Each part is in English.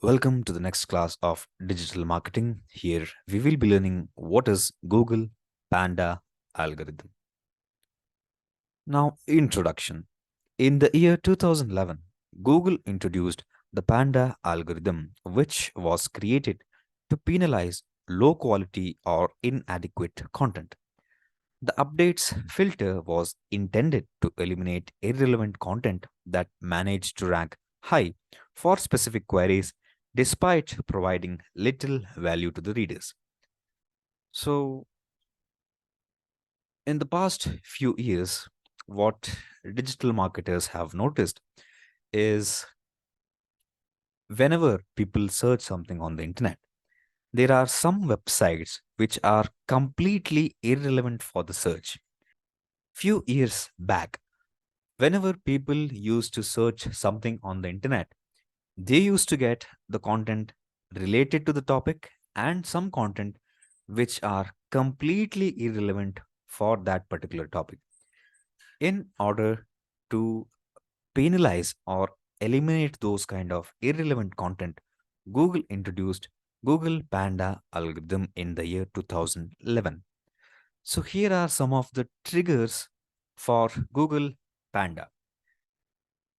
Welcome to the next class of digital marketing. Here we will be learning what is Google Panda Algorithm. Now, introduction. In the year 2011, Google introduced the Panda algorithm, which was created to penalize low quality or inadequate content. The updates filter was intended to eliminate irrelevant content that managed to rank high for specific queries despite providing little value to the readers. So, in the past few years, what digital marketers have noticed is whenever people search something on the internet, there are some websites which are completely irrelevant for the search. Few years back, whenever people used to search something on the internet, they used to get the content related to the topic and some content which are completely irrelevant for that particular topic. In order to penalize or eliminate those kind of irrelevant content, Google introduced Google Panda algorithm in the year 2011. So here are some of the triggers for Google Panda.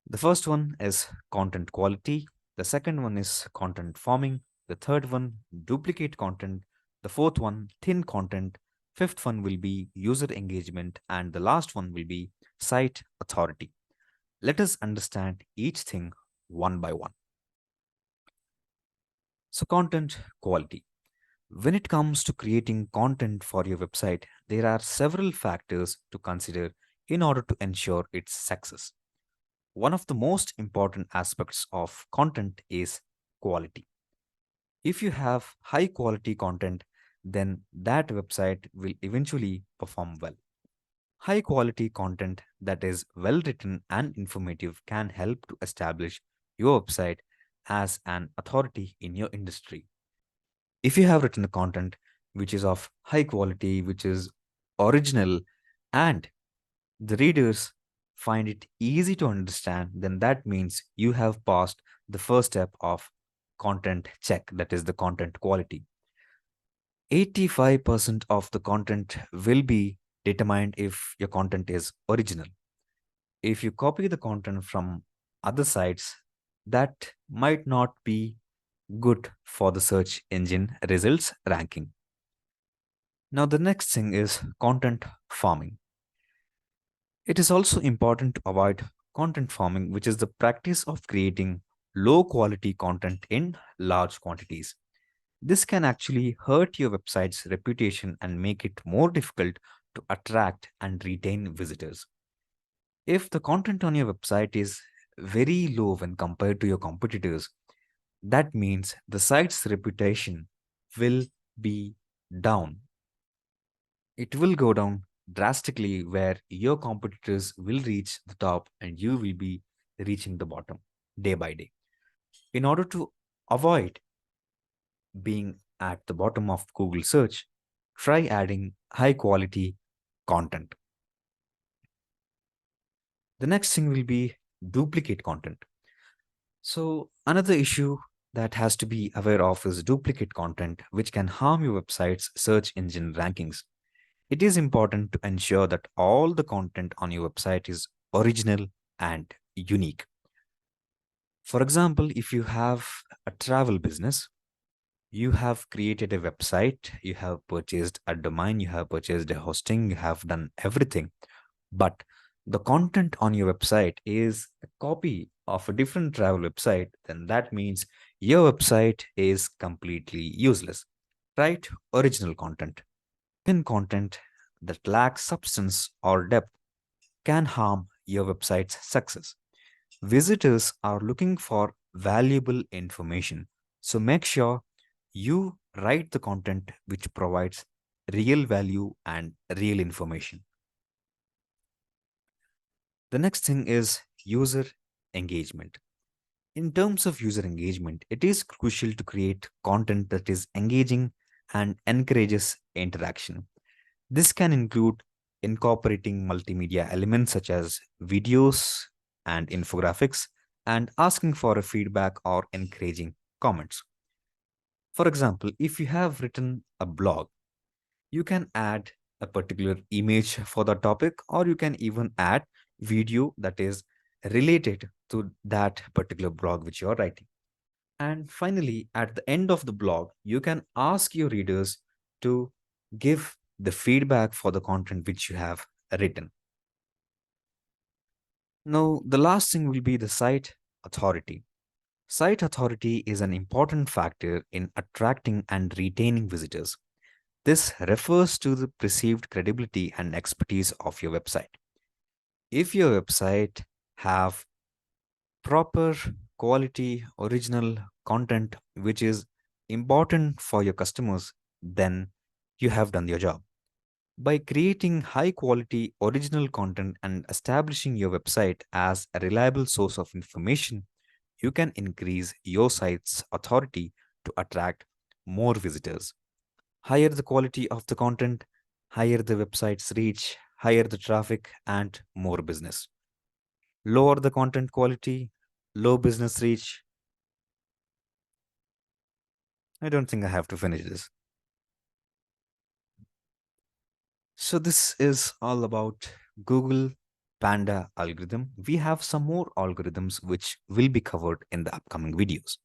The first one is content quality. The second one is content farming. The third one, duplicate content. The fourth one, thin content. Fifth one will be user engagement. And the last one will be site authority. Let us understand each thing one by one. So, content quality. When it comes to creating content for your website, there are several factors to consider in order to ensure its success. One of the most important aspects of content is quality. If you have high quality content, then that website will eventually perform well. High quality content that is well written and informative can help to establish your website as an authority in your industry. If you have written a content which is of high quality, which is original, and the readers find it easy to understand, then that means you have passed the first step of content check, that is the content quality. 85% of the content will be determined if your content is original. If you copy the content from other sites, that might not be good for the search engine results ranking. Now, the next thing is content farming. It is also important to avoid content farming, which is the practice of creating low quality content in large quantities. This can actually hurt your website's reputation and make it more difficult to attract and retain visitors. If the content on your website is very low when compared to your competitors, that means the site's reputation will be down. It will go down drastically where your competitors will reach the top and you will be reaching the bottom day by day. In order to avoid being at the bottom of Google search, try adding high quality content. The next thing will be duplicate content. So, another issue that has to be aware of is duplicate content, which can harm your website's search engine rankings. It is important to ensure that all the content on your website is original and unique. For example, if you have a travel business, you have created a website, you have purchased a domain, you have purchased a hosting, you have done everything, but the content on your website is a copy of a different travel website, then that means your website is completely useless. Write original content. Thin content that lacks substance or depth can harm your website's success. Visitors are looking for valuable information, so make sure you write the content which provides real value and real information. The next thing is user engagement. In terms of user engagement, it is crucial to create content that is engaging and encourages interaction. This can include incorporating multimedia elements such as videos and infographics and asking for a feedback or encouraging comments. For example, if you have written a blog, you can add a particular image for the topic, or you can even add video that is related to that particular blog which you are writing. And finally, at the end of the blog, you can ask your readers to give the feedback for the content which you have written. Now, the last thing will be the site authority. Site authority is an important factor in attracting and retaining visitors. This refers to the perceived credibility and expertise of your website. If your website have proper quality original content which is important for your customers, then you have done your job. By creating high quality original content and establishing your website as a reliable source of information, you can increase your site's authority to attract more visitors. Higher the quality of the content, higher the website's reach, higher the traffic, and more business. Lower the content quality, low business reach. I don't think I have to finish this. So, this is all about Google Panda algorithm. We have some more algorithms which will be covered in the upcoming videos.